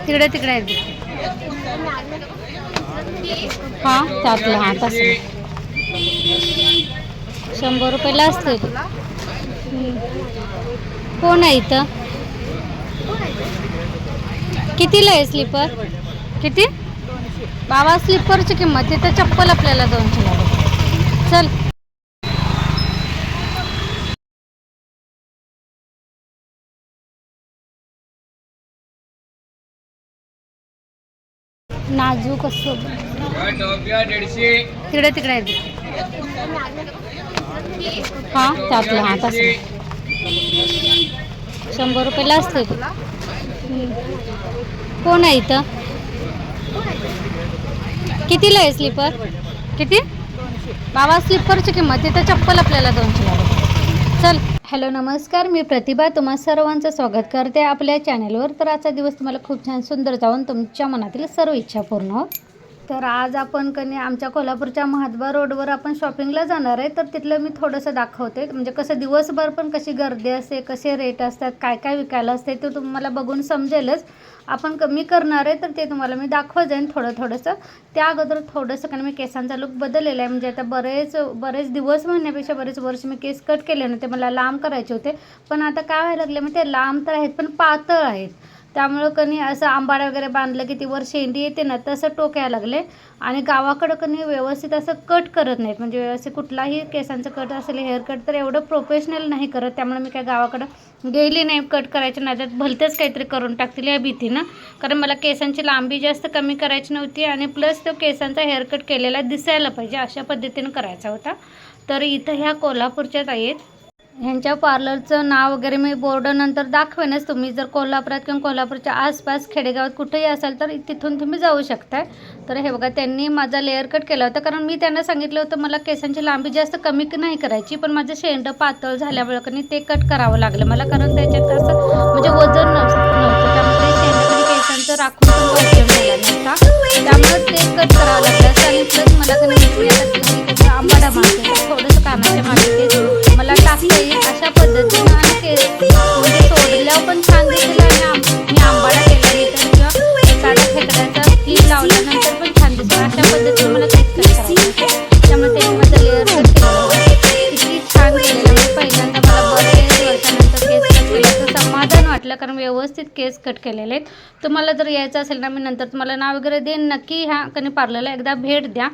तिकडे तिकडे आहेत. हा त्यातलं हा तसं 100 रुपयाला असते. कोण आहे इथं? कितीला आहे स्लीपर? किती बाबा स्लीपरची किंमत? तिथं चप्पल आपल्याला 200 लागेल. चल नाजूक असं तिकडे तिकडे आहेत. हा त्यातलं हा तसं 100 रुपयाला असते. कोण आहे इथं? कितीला आहे स्लीपर? किती बाबा स्लीपरची किंमत? तिथं चप्पल आपल्याला 200 लागेल. चल. हॅलो नमस्कार, मी प्रतिभा तुम्हा सर्वांचं स्वागत करते आपल्या चॅनलवर. तर आजचा दिवस तुम्हाला खूप छान सुंदर जाऊन तुमच्या मनातील सर्व इच्छा पूर्ण हो. तर आज आपण आमच्या कोल्हापूरच्या महाद्वार रोडवर आपण शॉपिंगला जाणार आहे. तर तिथलं मी थोडंसं दाखवते, म्हणजे कसं दिवसभर पण कशी गर्दी असते, कसे रेट असतात, काय काय विकायला असते ते तुम्हाला बघून समजेलच. आपण कमी करणार आहे तर ते तुम्हाला मी दाखवत जाईन थोडंसं. त्या अगोदर थोडंसं मी केसांचा लुक बदललेला आहे. म्हणजे आता बरेच दिवस म्हणण्यापेक्षा बरेच वर्ष मी केस कट केले नव्हते, मला लांब करायचे होते. पण आता काय व्हायला लागले मग ते लांब तर आहेत पण पातळ आहेत. त्यामुळं असं आंबाडा वगैरे बांधलं की ती वर शेंडी येते ना, तसं टोकायला लागले. आणि गावाकडं व्यवस्थित असं कट करत नाहीत, म्हणजे असे कुठलाही केसांचं कट असेल हेअर कट तर एवढं प्रोफेशनल नाही करत. त्यामुळे मी काय गावाकडं गेली नाही कट करायच्या नादात, भलतेच काहीतरी करून टाकतील या भीतीनं. कारण मला केसांची लांबी जास्त कमी करायची नव्हती आणि प्लस तो केसांचा हेअरकट केलेला दिसायला पाहिजे अशा पद्धतीनं करायचा होता. तर इथं ह्या कोल्हापूरच्याच आहेत. ह्यांच्या पार्लरचं नाव वगैरे मी बोर्ड नंतर दाखवेनच. तुम्ही जर कोल्हापुरात किंवा कोल्हापूरच्या आसपास खेडेगावात कुठेही असाल तर तिथून तुम्ही जाऊ शकताय. तर हे बघा, त्यांनी माझा लेअर कट केला होता. कारण मी त्यांना सांगितलं होतं मला केसांची लांबी जास्त कमी नाही करायची, पण माझं शेंडं पातळ झाल्यामुळे ते कट करावं लागलं मला. कारण त्याच्यात असं म्हणजे वजन नव्हतं, त्यामुळे शेंडं केसांचं राखून पण उपयोग झाला नव्हता. त्यामुळे ते कट करावं लागलं. आणि प्लस मला आंबाडा मारते थोडंसं कानाच्या मागे मला टाकता येईल अशा पद्धतीनं. आणि म्हणजे सोडल्यावर पण छान दिसेल. आणि मी आंबाडा केल्यानंतर किंवा एखाद्या खेकड्याचा क्लिप लावल्यानंतर पण छान दिसेल अशा पद्धतीने मला केस कट करायचं. त्यामुळे त्यांनी माझं लेअर कट केलं, किती छान केलेलं. म्हणजे पहिल्यांदा मला बरेच वर्षानंतर केस कट केल्याचं समाधान वाटलं, कारण व्यवस्थित केस कट केलेले आहेत. तुम्हाला जर यायचं असेल ना, मी नंतर तुम्हाला नाव वगैरे देईन. नक्की ह्या पार्लरला एकदा भेट द्या.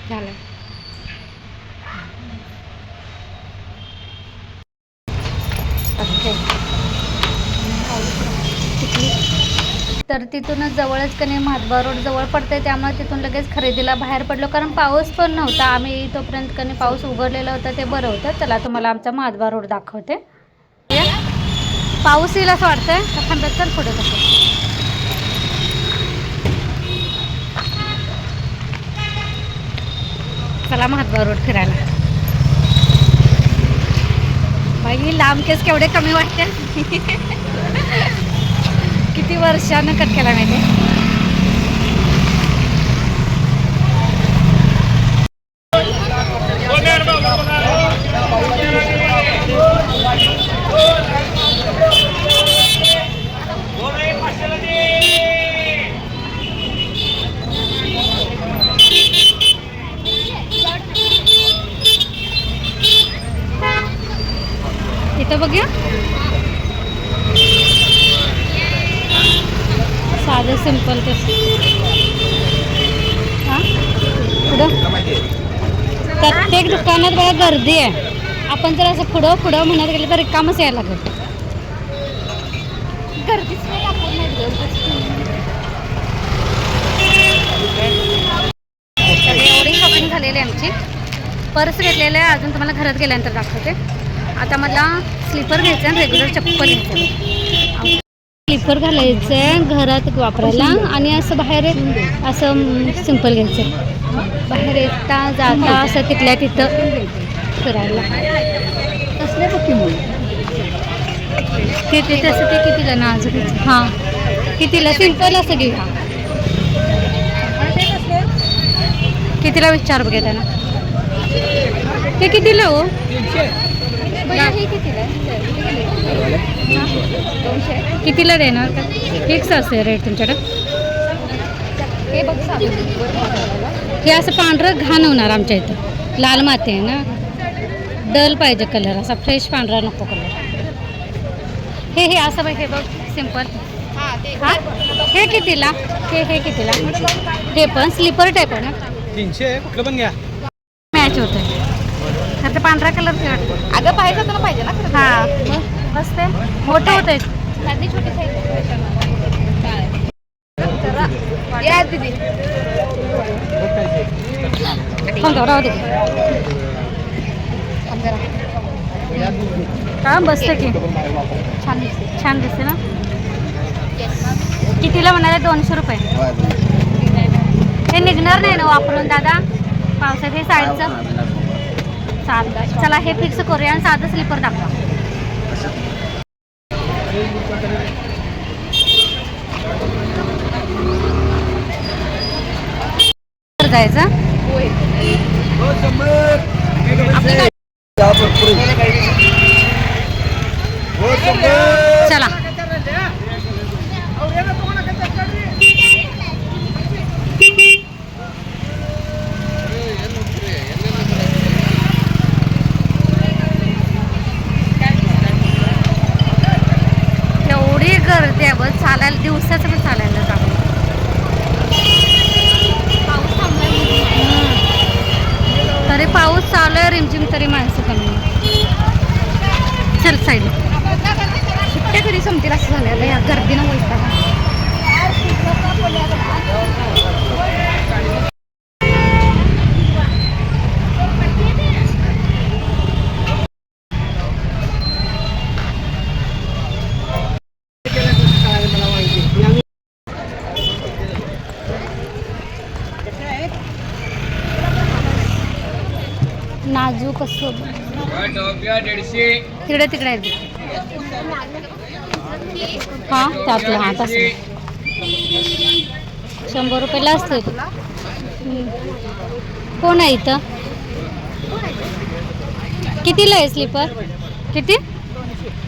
झालं. तर तिथूनच जवळच महाद्वार रोड जवळ पडते, त्यामुळे तिथून लगेच खरेदीला बाहेर पडलो. कारण पाऊस पण नव्हता. आम्ही तोपर्यंत पाऊस उघडलेला होता, ते बरं होतं. चला तुम्हाला आमचा महाद्वार रोड दाखवते. पाऊस येईल असं वाटतंय. थांबत तर पुढे कसं चला महाद्वार रोड फिरायला. बाई लांब केस केवढे कमी वाटते. किती वर्षानं कट केला माहिती. इथं बघूया साधं सिंपल कसं. हां पुढं प्रत्येक दुकानात बघा गर्दी आहे. आपण जर असं पुढं म्हणत गेलं तर रिकामच यायला लागेल. गर्दीच एवढी शॉपिंग झालेली आहे आमची. पर्स घेतलेलं आहे, अजून तुम्हाला घरात गेल्यानंतर दाखवते. आता मला स्लीपर घ्यायचं आणि रेग्युलर चप्पल घ्यायचं. स्लीपर घालायचं आहे घरात वापरायला आणि असं बाहेर असं सिंपल घ्यायचं बाहेर येता जाता असं तिथल्या तिथं फिरायला. कसले बघ ते तसं ते कितीला नाजूक हां कितीला सिंपल असं घेऊया. कितीला विचार बघ त्यांना ते कितीला हो कितीला देणार का फिक्स असेल रेट तुमच्याकडं. हे बघ हे असं पांढरं घाण होणार आमच्या इथं लाल माती आहे ना डल पाहिजे कलर असा फ्रेश पांढरा नको कलर. हे असं बघ हे बघ सिंपल हां हे कितीला हे कितीला ते पण स्लीपर टाईप आहे ना 300 कुठलं पण घ्या मॅच होतं तर ते पांढरा कलर वाटतं. अगं पाहिजे तर पाहिजे ना हां मग मस्त आहे मोठं होतं आहे साधी छोटी साईज या दीदी राहू दे का बसतं की छान दिसते ना. कितीला म्हणाले 200 रुपये. हे निघणार नाही ना वापरून दादा पावसात हे साईडचं चालतं. चला हे फिक्स करूया आणि साधं स्लीपर दाखवा. जायचं चला एवढी गर्दी आहे बस चालायला दिवसाचं पण चालायला जावं. तरी पाऊस चालू आहे रिमझिम तरी माणसं कमी. चल साईड सुट्ट्या कधी संपतील असं झालं या गर्दीनं वैताग. नाजूक असं तिकडे तिकडे आहे हां त्यातलं हां तसं 100 रुपयाला असतं. कोण आहे इथं कितीला आहे स्लीपर किती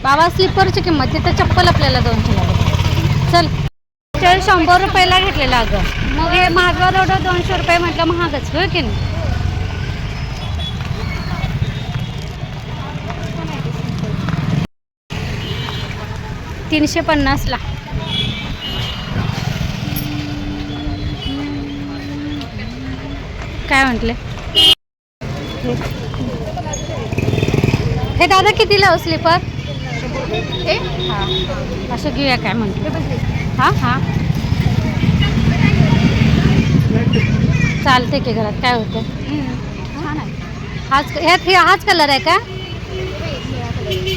बाबा स्लीपरची किंमत तिथं चप्पल आपल्याला 200 लागते. चल ते 100 रुपयाला घेतलेलं अगं मग हे महागवर एवढं 200 रुपये म्हटलं महागच होय की नाही. 350ला काय म्हटले हे दादा कितीला हो स्लीपर हे हां असं घेऊया काय म्हटलं हां हां चालते की घरात काय होतं. छान आहे हाच कलर आहे का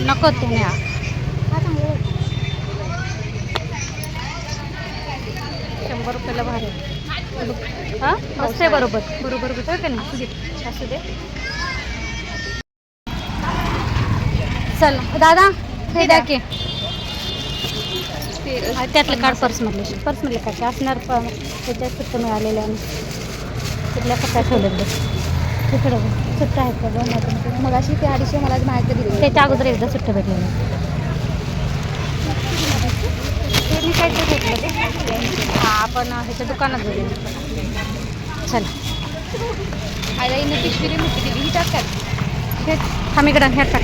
नको तुम्ही 100 रुपयाला भारी हां मस्त आहे बरोबर होतं का नाही असू दे. चल दादा हे द्या की त्यातलं कार्ड पर्समधले काय असणार पण त्याच्यात सुट्ट मिळालेलं आहे तिथल्या कट्ट्या ठेवलेत बघ तिकडं सुट्ट आहेत का बघ मग अशी ते 250 मला माहिती दिली त्याच्या अगोदर एकदा सुट्ट भेटलेलं ते मी काय ते भेटलं हां आपण ह्याच्या दुकानात गेलो. चल आईला पिशवी मोठी दिली ही टाकतात हे थांबीकडं ह्यात टाक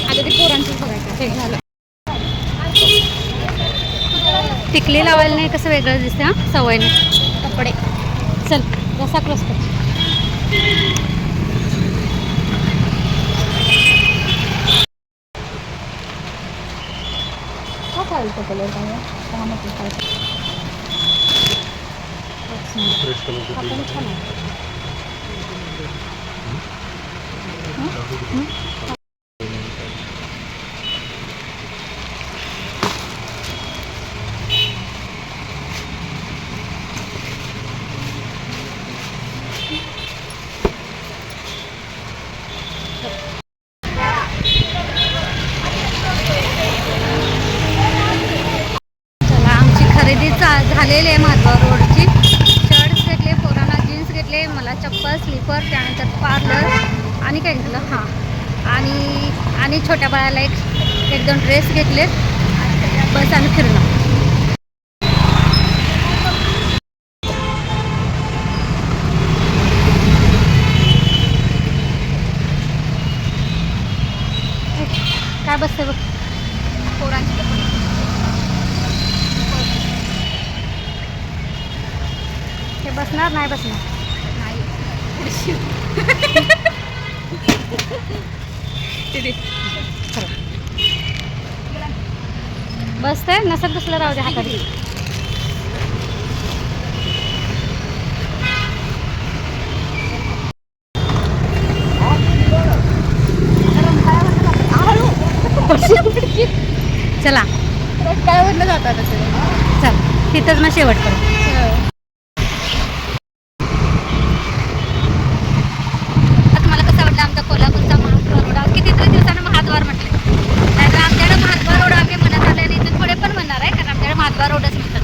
आता ते पोरांचं बघायचं हे झालं. टिकली लावायला नाही कसं वेगळं दिसतं हां सवयने कपडे. चल रसा क्रॉस कर हा चालतो कलर काय आपण छान आहे स्लीपर, त्यानंतर पार्लर आणि काय घेतलं हां, आणि छोट्या बाळाला एक दोन ड्रेस घेतलेत. बस आणि फिरणं. काय बसते बघ पोरांची कपडे. ते बसणार नाही बसणार. नाही तिथे बसते नसत बसलं राहू दे हाताने. चला काय वरनं जातात असं. चल तिथंच मग शेवट करू. तुम्हाला कसं वाटलं आमचा कोल्हापूरचा महाद्वार रोड? कितीतरी दिवसानं महाद्वार म्हटलं, नाहीतर आमच्याकडे महाद्वार रोड आम्ही म्हणत आले आणि इथून पुढे पण म्हणणार आहे, कारण आमच्याकडे महाद्वार रोडच म्हणतात.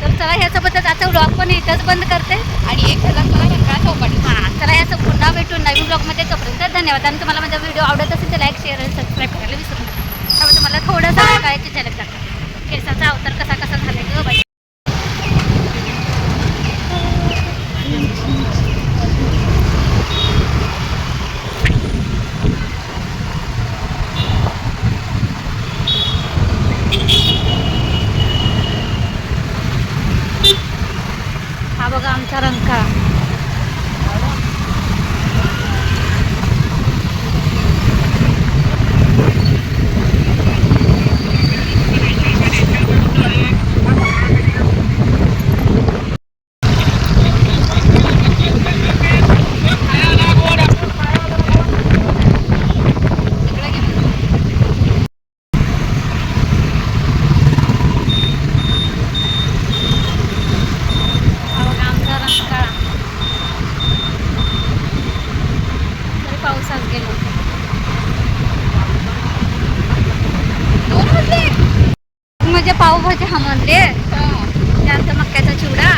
तर चला ह्यासोबतच आता व्लॉग पण इथंच बंद करते आणि एक हजार मला रंकाळा चौपाटी. हां, चला याचं पुन्हा भेटून नवीन ब्लॉगमध्ये. तोपर्यंत धन्यवाद. आणि तुम्हाला माझा व्हिडिओ आवडत असेल तर लाईक, शेअर आणि सबस्क्राईब करायला विसरू नका. त्यामुळे तुम्हाला थोडंसं काळाची झलक दाखवते केसाचा अवतार कसा कसा झाला ग बाई. हा बघा आमचा रंकाळा. हा बघा आमचा रंकाळा. तरी पावसात गेलो. म्हणजे पावभाजी हा म्हणले, त्यानंतर मक्याचा चिवडा.